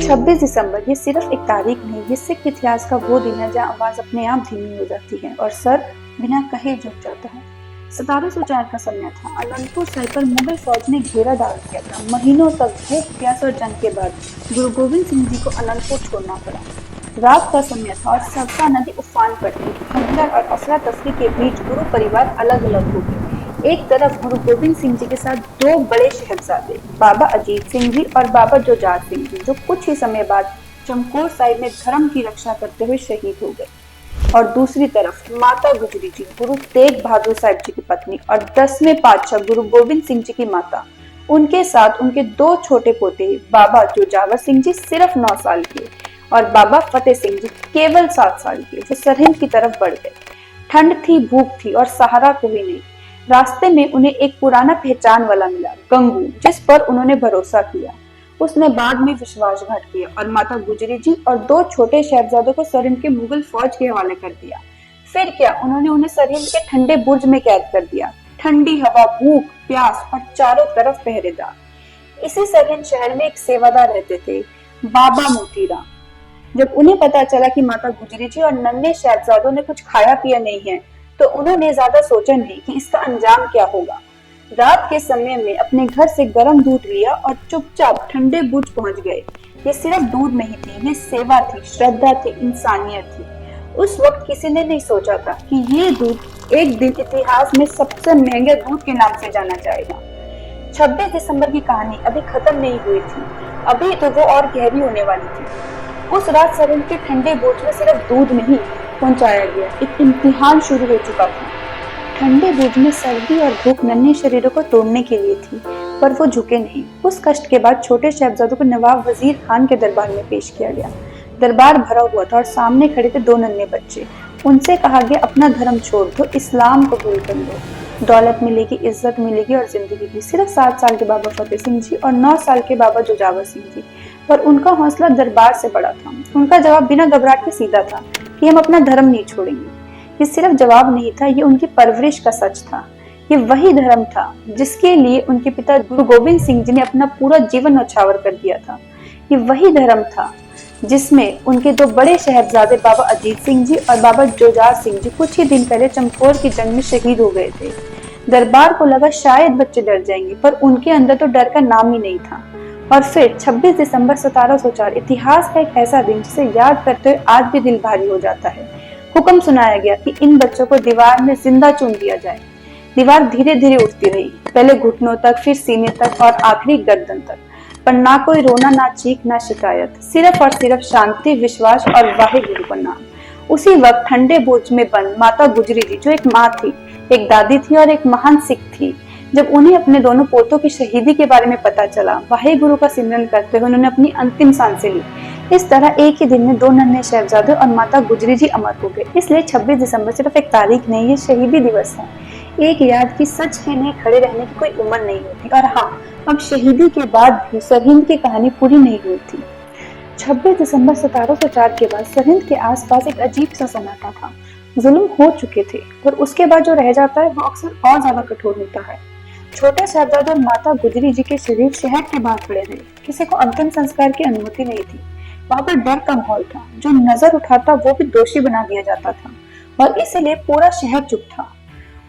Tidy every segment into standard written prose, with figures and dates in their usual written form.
26 दिसंबर ये सिर्फ एक तारीख नहीं, ये सिख इतिहास का वो दिन है जहाँ आवाज अपने आप धीमी हो जाती है और सर बिना कहे झुक जाता है। 1704 का समय था। अनंतपुर साहिब पर मुगल फौज ने घेरा डाल दिया था। महीनों तक भूख प्यास और जंग के बाद गुरु गोविंद सिंह जी को अनंतपुर छोड़ना पड़ा। रात का समय था और सरसा नदी उफान पर थी। खंडर और अफरा तफरी के बीच गुरु परिवार अलग अलग हो गए। एक तरफ गुरु गोविंद सिंह जी के साथ दो बड़े शहजादे बाबा अजीत सिंह जी और बाबा जुझार सिंह जी, जो कुछ ही समय बाद चमकौर साहिब में धर्म की रक्षा करते हुए शहीद हो गए। और दूसरी तरफ माता गुजरी जी, गुरु तेग बहादुर साहिब जी की पत्नी और 10वें पातशाह गुरु गोविंद सिंह जी की माता, उनके साथ उनके दो छोटे पोते बाबा जोजावर सिंह जी सिर्फ 9 साल के और बाबा फतेह सिंह जी केवल 7 साल के, जो सरहिंद की तरफ बढ़ गए। ठंड थी, भूख थी और सहारा कोई नहीं। रास्ते में उन्हें एक पुराना पहचान वाला मिला, गंगू, जिस पर उन्होंने भरोसा किया। उसने बाद में विश्वासघात किया और माता गुजरी जी और 2 छोटे शहजादों को सरहिंद के मुगल फौज के हवाले कर दिया। फिर क्या, उन्होंने उन्हें सरहिंद के ठंडे बुर्ज में कैद कर दिया। ठंडी हवा, भूख, प्यास और चारों तरफ पहरेदार। इसी सरहिंद शहर में एक सेवादार रहते थे, बाबा मोतीराम। जब उन्हें पता चला कि माता गुजरी जी और नन्हे शहजादों ने कुछ खाया पिया नहीं है, तो उन्होंने ज्यादा सोचा नहीं कि इसका अंजाम क्या होगा। रात के समय में अपने घर से गर्म दूध लिया और चुपचाप ठंडे बुर्ज पहुंच गए। ये सिर्फ दूध नहीं थी, ये सेवा थी, श्रद्धा थी, इंसानियत थी। उस वक्त किसी ने नहीं सोचा था कि ये दूध एक दिन इतिहास में सबसे महंगे दूध के नाम से जाना जाएगा। 26 दिसंबर की कहानी अभी खत्म नहीं हुई थी, अभी तो वो और गहरी होने वाली थी। उस रात सरहिंद के ठंडे बुर्ज में सिर्फ दूध नहीं पहुंचाया गया, एक इम्तिहान शुरू हो चुका था। ठंडे बुर्ज में सर्दी और भूख नन्हे शरीरों को तोड़ने के लिए थी, पर वो झुके नहीं। उस कष्ट के बाद छोटे शहजादों को नवाब वजीर खान के दरबार में पेश किया गया। दरबार भरा हुआ था और सामने खड़े थे 2 नन्हे बच्चे। उनसे कहा गया, अपना धर्म छोड़ दो, इस्लाम कबूल कर लो, दौलत मिलेगी, इज्जत मिलेगी और जिंदगी भी। सिर्फ 7 साल के बाबा फतेह सिंह जी और 9 साल के बाबा जोजावर सिंह जी, पर उनका हौसला दरबार से बड़ा था। उनका जवाब बिना घबराहट के सीधा था कि हम अपना धर्म नहीं छोड़ेंगे। ये सिर्फ जवाब नहीं था, ये उनकी परवरिश का सच था। ये वही धर्म था जिसके लिए उनके पिता गुरु गोविंद सिंह जी ने अपना पूरा जीवन न्यौछावर कर दिया था। ये वही धर्म था जिसमें उनके 2 बड़े शहजादे बाबा अजीत सिंह जी और बाबा जोजार सिंह जी कुछ ही दिन पहले चमकौर की जंग में शहीद हो गए थे। दरबार को लगा शायद बच्चे डर जाएंगे, पर उनके अंदर तो डर का नाम ही नहीं था। और फिर 26 दिसंबर 1704, इतिहास का एक ऐसा दिन जिसे याद करते हुए आज भी दिल भारी हो जाता है। हुक्म सुनाया गया कि इन बच्चों को दीवार में जिंदा चुन दिया जाए। दीवार धीरे धीरे उठती रही, पहले घुटनों तक, फिर सीने तक और आखिरी गर्दन तक। पर ना कोई रोना, ना चीख, ना शिकायत, सिर्फ और सिर्फ शांति, विश्वास और वाहिगुरु का नाम। उसी वक्त ठंडे बुर्ज में बंद माता गुजरी जी, जो एक माँ थी, एक दादी थी और एक महान सिख थी, जब उन्हें अपने दोनों पोतों की शहीदी के बारे में पता चला, वाहिगुरु का सिमरन करते हुए उन्होंने अपनी अंतिम सांसें ली। इस तरह एक ही दिन में 2 नन्हे शहजादे और माता गुजरी जी अमर हो गए। इसलिए 26 दिसंबर सिर्फ एक तारीख नहीं, ये शहीदी दिवस है, एक याद की सच के लिए खड़े रहने की कोई उम्र नहीं होती। और हाँ, अब शहीदी के बाद भी सरहिंद की कहानी पूरी नहीं हुई थी। 26 दिसंबर 1704 के बाद सरहिंद के आसपास एक अजीब सा सन्नाटा था। जुल्म हो चुके थे और उसके बाद जो रह जाता है वो अक्सर और ज्यादा कठोर होता है। छोटे शहजादे और माता गुजरी जी के शरीर शहर के बाहर पड़े रहे। किसी को अंतिम संस्कार की अनुमति नहीं थी। वहां पर डर का माहौल था, जो नजर उठाता वो भी दोषी बना दिया जाता था, और इसीलिए पूरा शहर चुप था।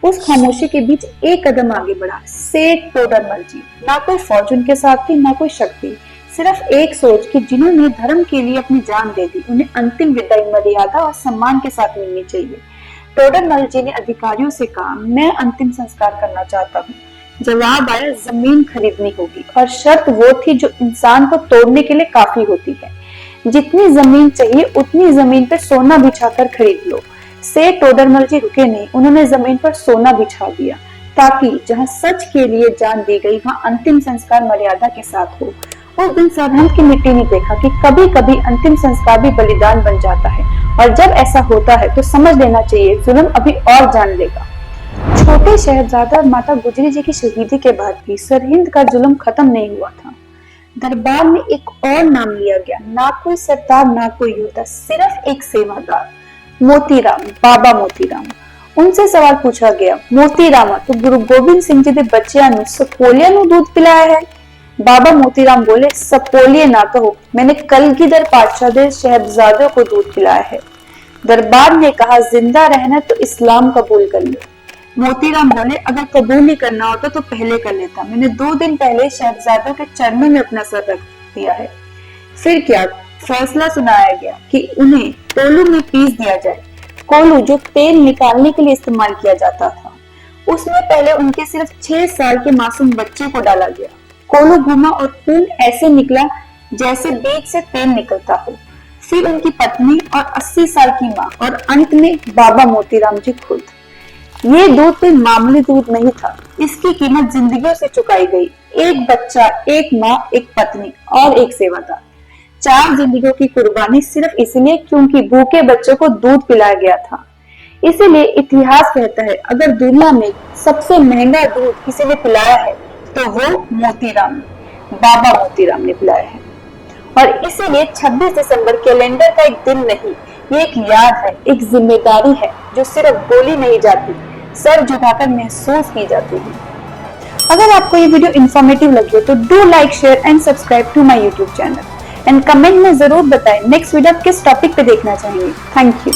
उस खामोशी के बीच एक कदम आगे बढ़ा सेठ टोडरमल जी। ना कोई फौज उनके साथ थी, ना कोई शक्ति, सिर्फ एक सोच कि जिन्होंने धर्म के लिए अपनी जान दे दी, उन्हें अंतिम विदाई मर्यादा और सम्मान के साथ मिलनी चाहिए। टोडरमल जी ने अधिकारियों से कहा, मैं अंतिम संस्कार करना चाहता हूँ। जवाब आया, जमीन खरीदनी होगी, और शर्त वो थी जो इंसान को तोड़ने के लिए काफी होती है। जितनी जमीन चाहिए उतनी जमीन पर सोना बिछाकर खरीद लो। सेठ टोडरमल जी रुके नहीं, उन्होंने जमीन पर सोना बिछा दिया, ताकि जहां सच के लिए जान दी गई वहां अंतिम संस्कार मर्यादा के साथ हो। उस दिन सरहद की मिट्टी ने देखा कि कभी कभी अंतिम संस्कार भी बलिदान बन जाता है, और जब ऐसा होता है तो समझ लेना चाहिए जुल्म अभी और जान लेगा। छोटे शहजादा और माता गुजरी जी की शहीदी के बाद भी सरहिंद का जुल्म खत्म नहीं हुआ था। दरबार में एक और नाम लिया गया, ना कोई सरदार, ना कोई योद्धा, सिर्फ एक सेवादार, मोतीराम, बाबा मोतीराम। उनसे सवाल पूछा गया, मोतीरामा, तो गुरु गोविंद सिंह जी के बच्चियां नु सकोलिया नु दूध पिलाया है? बाबा मोतीराम बोले, सपोलिए ना कहो, मैंने कलगीधर पातशाह शहजादों को दूध पिलाया है। दरबार ने कहा, जिंदा रहना तो इस्लाम कबूल कर लो। मोतीराम बोले, अगर कबूल ही करना होता तो पहले कर लेता, मैंने 2 दिन पहले शहजादों के चरणों में अपना सर रख दिया है। फिर क्या फैसला सुनाया गया कि उन्हें कोलू में पीस दिया जाए। कोलू जो तेल निकालने के लिए इस्तेमाल किया जाता था, उसमें पहले उनके सिर्फ 6 साल के मासूम बच्चे को डाला गया। कोलू घूमा और खून ऐसे निकला जैसे बीज से तेल निकलता हो। फिर उनकी पत्नी और 80 साल की माँ और अंत में बाबा मोतीराम जी खुद। ये दूध कोई मामूली दूध नहीं था, इसकी कीमत जिंदगियों से चुकाई गई। एक बच्चा, एक माँ, एक पत्नी और एक सेवादार, 4 जिंदगियों की कुर्बानी सिर्फ इसलिए क्योंकि भूखे बच्चों को दूध पिलाया गया था। इसीलिए इतिहास कहता है, अगर दुनिया में सबसे महंगा दूध किसी ने पिलाया है तो वो मोतीराम, बाबा मोतीराम ने पिलाया है। और इसीलिए 26 दिसंबर कैलेंडर का एक दिन नहीं, ये एक याद है, एक जिम्मेदारी है जो सिर्फ बोली नहीं जाती, सर झुकाकर महसूस की जाती है। अगर आपको ये वीडियो इंफॉर्मेटिव लगी हो तो do like, share and subscribe to my YouTube channel and comment में जरूर बताएं नेक्स्ट वीडियो किस टॉपिक पे देखना चाहेंगे। Thank you.